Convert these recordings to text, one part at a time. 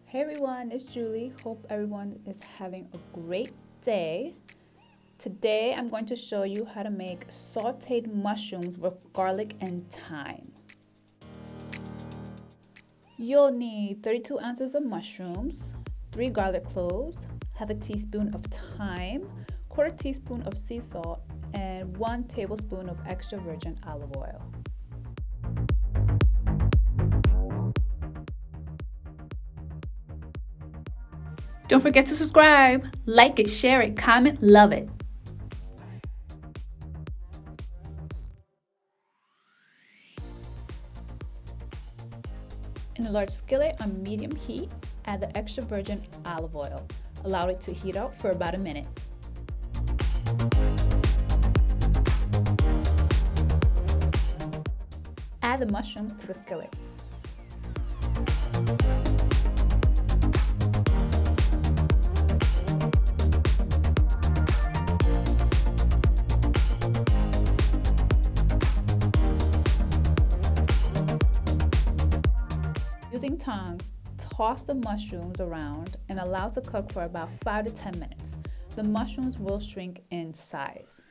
Hey everyone, it's Julie. Hope everyone is having a great day. Today I'm going to show you how to make sauteed mushrooms with garlic and thyme. You'll need 32 ounces of mushrooms, 3 garlic cloves, half a teaspoon of thyme, quarter teaspoon of sea salt, and 1 tablespoon of extra virgin olive oil. Don't forget to subscribe, like it, share it, comment, love it. In a large skillet on medium heat, add the extra virgin olive oil. Allow it to heat out for about a minute. Add the mushrooms to the skillet. Using tongs, toss the mushrooms around and allow to cook for about 5 to 10 minutes. The mushrooms will shrink in size.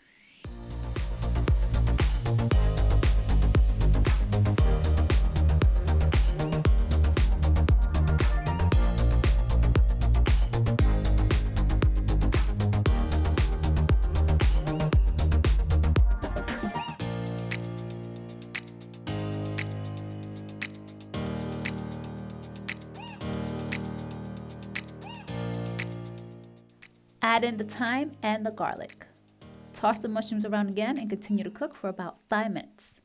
Add in the thyme and the garlic. Toss the mushrooms around again and continue to cook for about 5 minutes.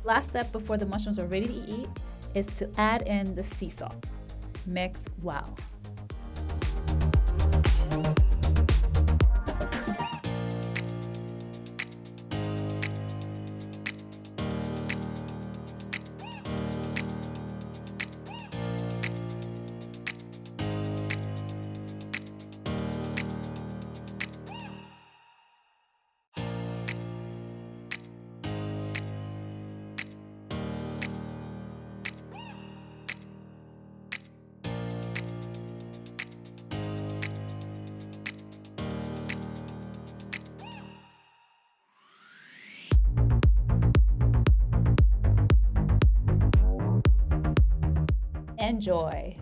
Last step before the mushrooms are ready to eat is to add in the sea salt. Mix well. Enjoy!